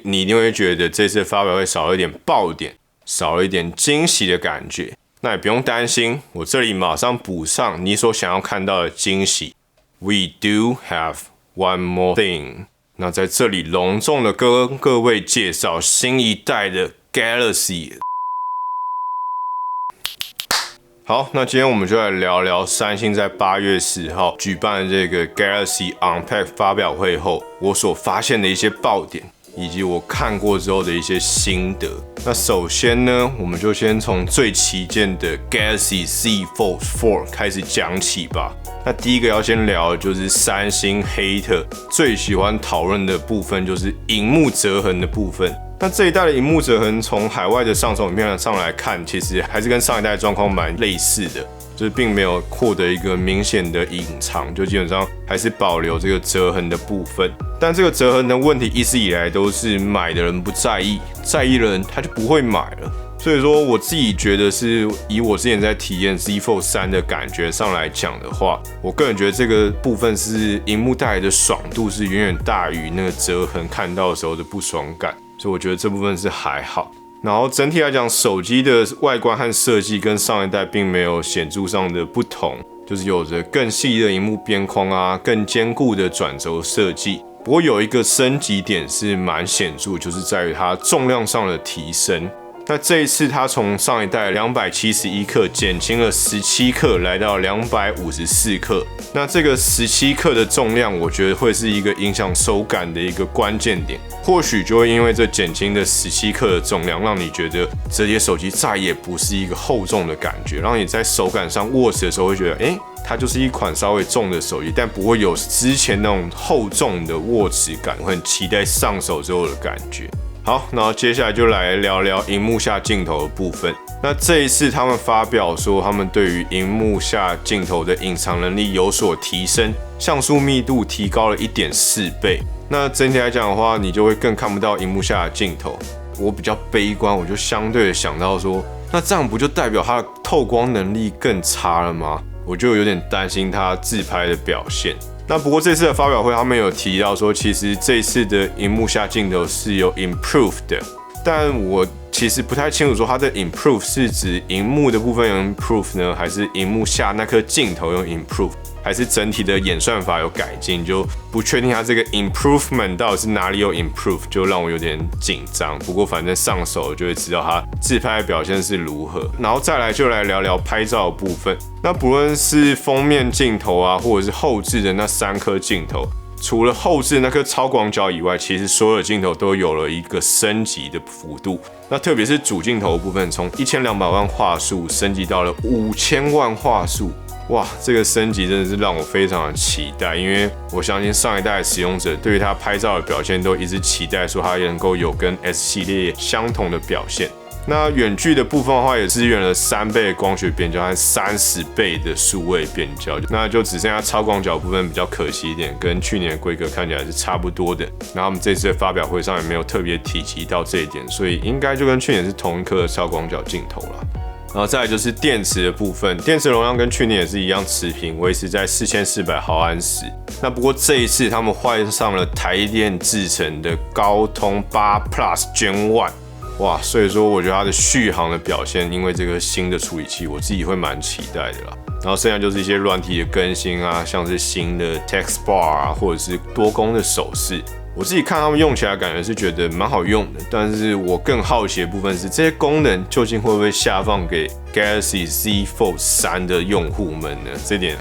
你一定会觉得这次的发表会少了一点爆点，少了一点惊喜的感觉。那也不用担心，我这里马上补上你所想要看到的惊喜。We do have one more thing。那在这里隆重的跟各位介绍新一代的 Galaxy。好，那今天我们就来聊聊三星在8月10号举办这个 Galaxy Unpacked 发表会后，我所发现的一些爆点，以及我看过之后的一些心得。那首先呢，我们就先从最旗舰的 Galaxy Z Fold 4开始讲起吧。那第一个要先聊的就是三星黑特最喜欢讨论的部分，就是萤幕折痕的部分。那这一代的萤幕折痕，从海外的上手影片上来看，其实还是跟上一代的状况蛮类似的，就是并没有获得一个明显的隐藏，就基本上还是保留这个折痕的部分。但这个折痕的问题一直以来都是买的人不在意，在意的人他就不会买了。所以说，我自己觉得是以我之前在体验 Z Fold 3的感觉上来讲的话，我个人觉得这个部分是萤幕带来的爽度是远远大于那个折痕看到的时候的不爽感。所以我觉得这部分是还好，然后整体来讲，手机的外观和设计跟上一代并没有显著上的不同，就是有着更细的萤幕边框啊，更坚固的转轴设计。不过有一个升级点是蛮显著，就是在于它重量上的提升。那这一次它从上一代271克减轻了17克，来到254克。那这个17克的重量，我觉得会是一个影响手感的一个关键点。或许就会因为这减轻的17克的重量，让你觉得折叠手机再也不是一个厚重的感觉，让你在手感上握持的时候会觉得，它就是一款稍微重的手机，但不会有之前那种厚重的握持感，我很期待上手之后的感觉。好，然后接下来就来聊聊萤幕下镜头的部分。那这一次他们发表说，他们对于萤幕下镜头的隐藏能力有所提升，像素密度提高了 1.4 倍。那整体来讲的话，你就会更看不到萤幕下的镜头。我比较悲观，我就相对的想到说，那这样不就代表它的透光能力更差了吗？我就有点担心它自拍的表现。那不过这次的发表会，他们有提到说，其实这次的萤幕下镜头是有 improve 的，但我其实不太清楚说它的 improve 是指萤幕的部分有 improve 呢，还是萤幕下那颗镜头有 improve， 还是整体的演算法有改进，就不确定它这个 improvement 到底是哪里有 improve， 就让我有点紧张。不过反正上手就会知道它自拍的表现是如何。然后再来就来聊聊拍照的部分。那不论是封面镜头啊，或者是后置的那3颗镜头，除了后置那颗超广角以外，其实所有的镜头都有了一个升级的幅度。那特别是主镜头的部分，从1200万画素升级到了5000万画素。哇，这个升级真的是让我非常的期待，因为我相信上一代的使用者对于它拍照的表现都一直期待说它能够有跟 S 系列相同的表现。那远距的部分的话，也支援了3倍的光学变焦和30倍的数位变焦，那就只剩下超广角部分比较可惜一点，跟去年的规格看起来是差不多的。然后我们这次的发表会上也没有特别提及到这一点，所以应该就跟去年是同一颗的超广角镜头了。然后再来就是电池的部分，电池容量跟去年也是一样持平，维持在4400毫安时。那不过这一次他们换上了台电制成的高通8 Plus Gen 1。哇，所以说我觉得它的续航的表现，因为这个新的处理器，我自己会蛮期待的啦。然后剩下就是一些软体的更新啊，像是新的 Text Bar 啊，或者是多功的手势。我自己看他们用起来，感觉是觉得蛮好用的。但是我更好奇的部分是，这些功能究竟会不会下放给 Galaxy Z Fold 3的用户们呢？这点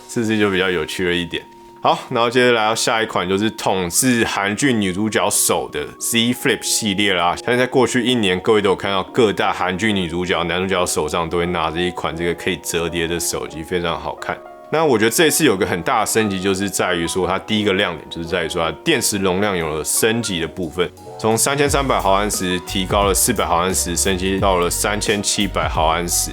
是不是就比较有趣了一点？好，然后接着来到下一款，就是统治韩剧女主角手的 Z Flip 系列啦。相信在过去1年，各位都有看到各大韩剧女主角、男主角手上都会拿着一款这个可以折叠的手机，非常好看。那我觉得这一次有个很大的升级，就是在于说它第一个亮点就是在于说它电池容量有了升级的部分，从3300毫安时提高了400毫安时，升级到了3700毫安时。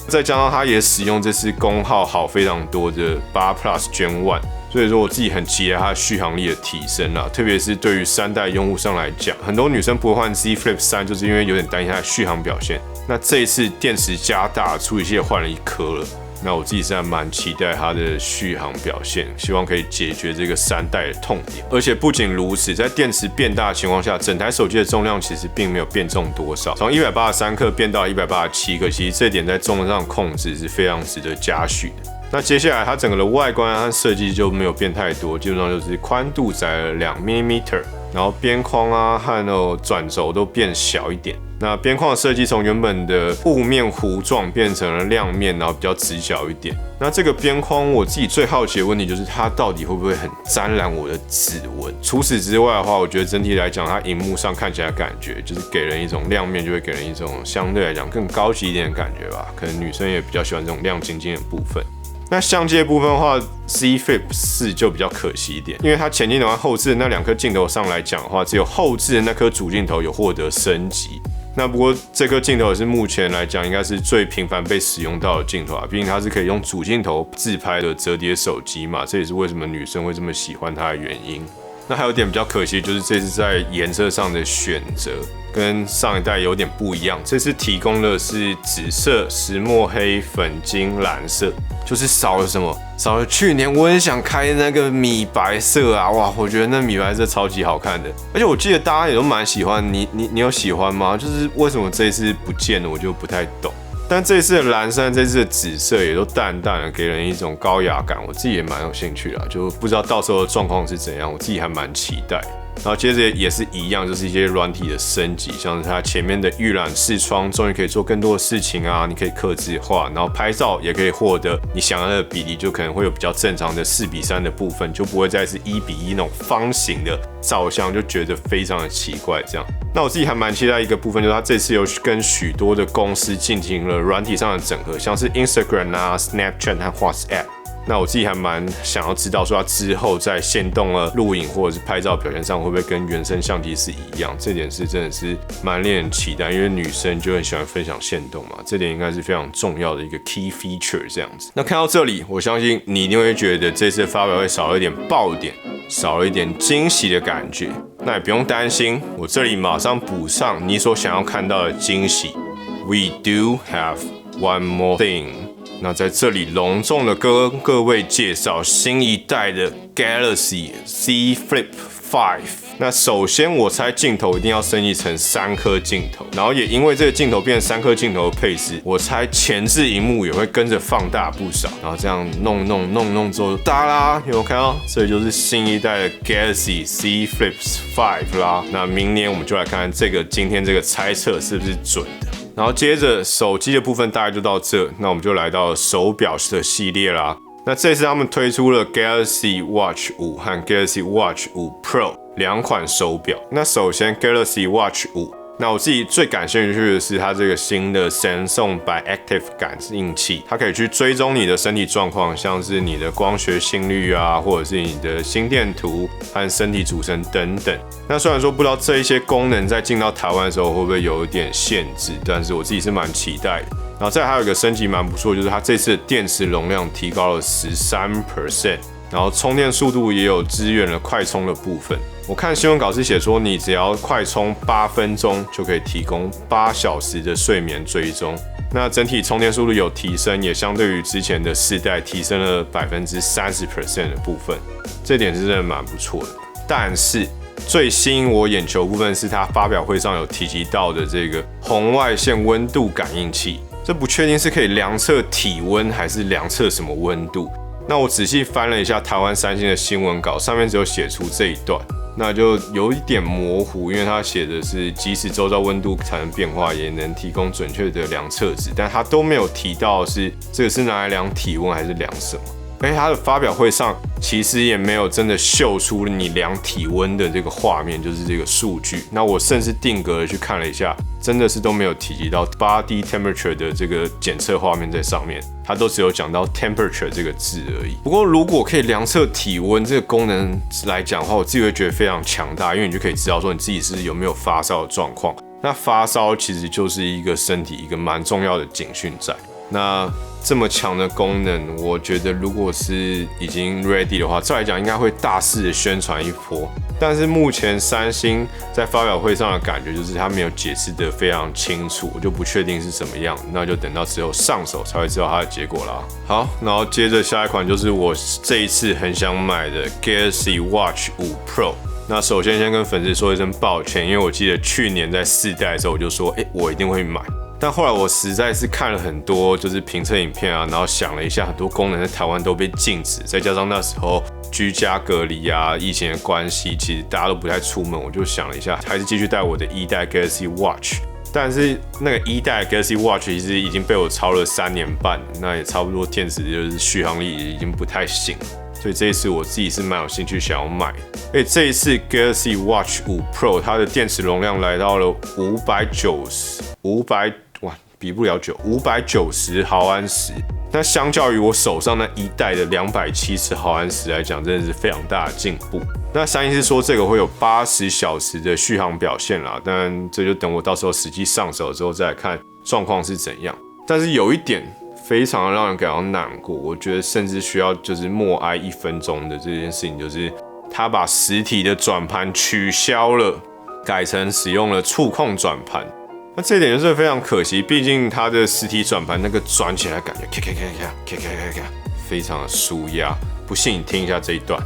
再加上它也使用这次功耗好非常多的8 Plus Gen 1。所以说我自己很期待它的续航力的提升啦，特别是对于3代用户上来讲，很多女生不会换 Z Flip 3，就是因为有点担心它的续航表现。那这一次电池加大，处理器也换了1颗了，那我自己是还蛮期待它的续航表现，希望可以解决这个3代的痛点。而且不仅如此，在电池变大的情况下，整台手机的重量其实并没有变重多少，从183克变到187克，其实这点在重量上控制是非常值得嘉许的。那接下来它整个的外观和设计就没有变太多，基本上就是宽度窄了2mm，然后边框啊和转轴都变小一点。那边框的设计从原本的雾面弧状变成了亮面，然后比较直角一点。那这个边框我自己最好奇的问题就是它到底会不会很沾染我的指纹？除此之外的话，我觉得整体来讲，它荧幕上看起来的感觉就是给人一种亮面，就会给人一种相对来讲更高级一点的感觉吧。可能女生也比较喜欢这种亮晶晶的部分。那相机的部分的话 ，Z Flip 4就比较可惜一点，因为它前镜头和后置的那2颗镜头上来讲的话，只有后置的那颗主镜头有获得升级。那不过这颗镜头也是目前来讲应该是最频繁被使用到的镜头啊，毕竟它是可以用主镜头自拍的折叠手机嘛，这也是为什么女生会这么喜欢它的原因。那还有一点比较可惜，就是这次在颜色上的选择跟上一代有点不一样，这次提供的是紫色、石墨黑、粉金、蓝色，就是少了什么？少了去年我很想开那个米白色啊！哇，我觉得那米白色超级好看的，而且我记得大家也都蛮喜欢，你有喜欢吗？就是为什么这一次不见了，我就不太懂。但这次的蓝色、这次的紫色也都淡淡的，给人一种高雅感，我自己也蛮有兴趣的，就不知道到时候的状况是怎样，我自己还蛮期待。然后接着也是一样，就是一些软体的升级，像是它前面的预览视窗终于可以做更多的事情啊，你可以客制化，然后拍照也可以获得你想要的比例，就可能会有比较正常的4:3的部分，就不会再是1:1那种方形的照相，就觉得非常的奇怪这样。那我自己还蛮期待一个部分，就是它这次有跟许多的公司进行了软体上的整合，像是 Instagram 啊、Snapchat 和 WhatsApp。那我自己还蛮想要知道，说它之后在限动了录影或者是拍照表现上，会不会跟原生相机是一样？这点是真的是蛮令人期待，因为女生就很喜欢分享限动嘛，这点应该是非常重要的一个 key feature 这样子。那看到这里，我相信你一定会觉得这次的发表会少了一点爆点，少了一点惊喜的感觉。那也不用担心，我这里马上补上你所想要看到的惊喜。We do have one more thing。那在这里隆重的跟各位介绍新一代的 Galaxy Z Flip 5。那首先我猜镜头一定要升级成3颗镜头，然后也因为这个镜头变成3颗镜头的配置，我猜前置萤幕也会跟着放大不少。然后这样弄之后，哒啦，有没有看到？这就是新一代的 Galaxy Z Flip 5啦。那明年我们就来看看今天这个猜测是不是准的。然后接着手机的部分大概就到这，那我们就来到手表的系列啦。那这次他们推出了 Galaxy Watch 5和 Galaxy Watch 5 Pro 2款手表。那首先 Galaxy Watch 5，那我自己最感兴趣的是它这个新的 Samsung by Active 感应器，它可以去追踪你的身体状况，像是你的光学心率啊，或者是你的心电图和身体组成等等。那虽然说不知道这一些功能在进到台湾的时候会不会有一点限制，但是我自己是蛮期待的。然后再还有一个升级蛮不错，就是它这次的电池容量提高了13%，然后充电速度也有支援了快充的部分。我看新闻稿是写说，你只要快充8分钟就可以提供8小时的睡眠追踪。那整体充电速度有提升，也相对于之前的4代提升了30% 的部分，这点是真的蛮不错的。但是最吸引我眼球的部分是它发表会上有提及到的这个红外线温度感应器，这不确定是可以量测体温还是量测什么温度。那我仔细翻了一下台湾三星的新闻稿，上面只有写出这一段，那就有一点模糊，因为它写的是即使周遭温度产生变化，也能提供准确的量测值，但它都没有提到是这个是拿来量体温还是量什么。而且它的发表会上其实也没有真的秀出你量体温的这个画面，就是这个数据。那我甚至定格的去看了一下，真的是都没有提及到 body temperature 的这个检测画面在上面，它都只有讲到 temperature 这个字而已。不过如果可以量测体温这个功能来讲的话，我自己会觉得非常强大，因为你就可以知道说你自己是有没有发烧的状况。那发烧其实就是一个身体一个蛮重要的警讯在。那这么强的功能，我觉得如果是已经 ready 的话，照来讲应该会大肆的宣传一波。但是目前三星在发表会上的感觉就是它没有解释得非常清楚，我就不确定是什么样，那就等到之后上手才会知道它的结果啦。好，然后接着下一款就是我这一次很想买的 Galaxy Watch 5 Pro。那首先先跟粉丝说一声抱歉，因为我记得去年在4代的时候我就说，我一定会买。但后来我实在是看了很多就是评测影片啊，然后想了一下，很多功能在台湾都被禁止，再加上那时候居家隔离啊、疫情的关系，其实大家都不太出门，我就想了一下，还是继续带我的1代 Galaxy Watch。但是那个1代 Galaxy Watch 其实已经被我超了3年半，那也差不多电池就是续航力已经不太行，所以这一次我自己是蛮有兴趣想要买。这一次 Galaxy Watch 5 Pro 它的电池容量来到了比不了590毫安时。那相较于我手上那1代的270毫安时来讲，真的是非常大的进步。那三星是说这个会有80小时的续航表现啦，但这就等我到时候实际上手之后再来看状况是怎样。但是有一点非常让人感到难过，我觉得甚至需要就是默哀1分钟的这件事情，就是它把实体的转盘取消了，改成使用了触控转盘。那这一点就是非常可惜，毕竟它的实体转盘那个转起来感觉咔咔咔咔咔咔咔，非常的舒压。不信你听一下这一段。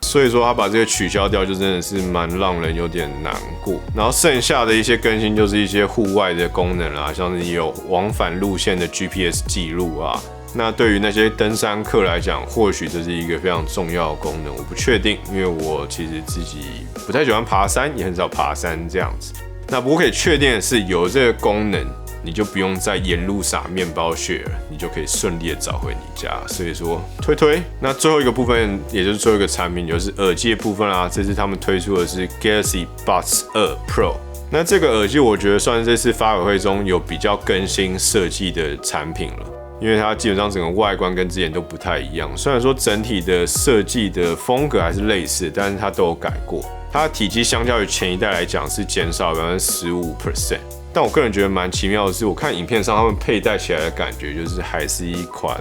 所以说他把这个取消掉，就真的是蛮让人有点难过。然后剩下的一些更新就是一些户外的功能啦，像是有往返路线的 GPS 记录啊。那对于那些登山客来讲，或许这是一个非常重要的功能，我不确定，因为我其实自己不太喜欢爬山，也很少爬山这样子。那不过可以确定的是，有这个功能，你就不用再沿路撒面包屑了，你就可以顺利的找回你家。所以说推。那最后一个部分，也就是最后一个产品，就是耳机的部分啦。这次他们推出的是 Galaxy Buds 2 Pro。那这个耳机我觉得算是这次发表会中有比较更新设计的产品了。因为它基本上整个外观跟之前都不太一样，虽然说整体的设计的风格还是类似，但是它都有改过。它的体积相较于前一代来讲是减少了15%，但我个人觉得蛮奇妙的是，我看影片上他们佩戴起来的感觉，就是还是一款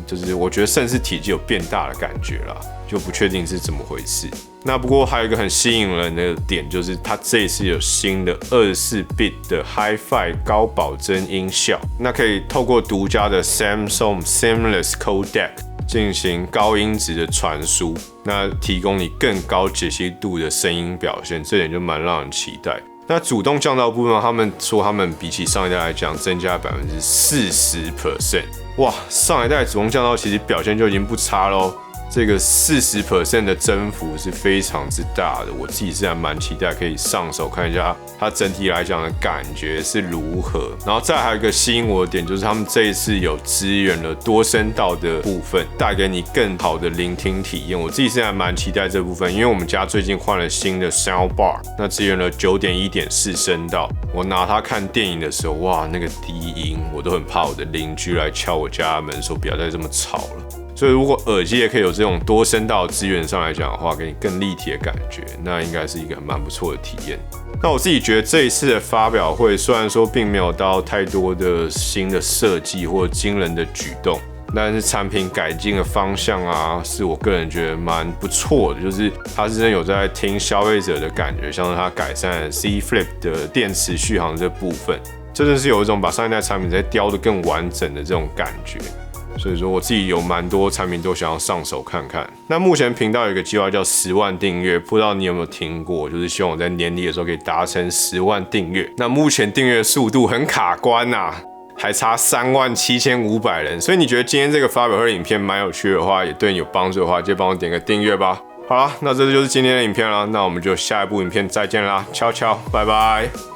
就是我觉得甚至体积有变大的感觉啦，就不确定是怎么回事。那不过还有一个很吸引人的点，就是它这一次有新的24bit 的 Hi-Fi 高保真音效，那可以透过独家的 Samsung Seamless Codec 进行高音质的传输，那提供你更高解析度的声音表现，这点就蛮让人期待。那主动降噪部分，他们说他们比起上一代来讲增加40%，哇，上一代主动降噪其实表现就已经不差咯。这个40% 的增幅是非常之大的，我自己是还蛮期待可以上手看一下它整体来讲的感觉是如何。然后再还有一个吸引我的点，就是他们这一次有支援了多声道的部分，带给你更好的聆听体验。我自己是还蛮期待这部分，因为我们家最近换了新的 Soundbar， 那支援了 9.1.4 声道。我拿它看电影的时候，哇，那个低音我都很怕我的邻居来敲我家的门，说不要再这么吵了。所以如果耳机也可以有这种多声道资源上来讲的话，给你更立体的感觉，那应该是一个蛮不错的体验。那我自己觉得这一次的发表会，虽然说并没有到太多的新的设计或惊人的举动，但是产品改进的方向啊，是我个人觉得蛮不错的，就是它是真的有在听消费者的感觉，像是它改善了 Z Flip 的电池续航这部分，真的是有一种把上一代产品再雕得更完整的这种感觉。所以说我自己有蛮多产品都想要上手看看。那目前频道有一个计划叫10万订阅，不知道你有没有听过？就是希望我在年底的时候可以达成10万订阅。那目前订阅速度很卡关啊，还差37500人。所以你觉得今天这个发表会影片蛮有趣的话，也对你有帮助的话，就帮我点个订阅吧。好啦，那这就是今天的影片啦，那我们就下一部影片再见啦，悄悄，拜拜。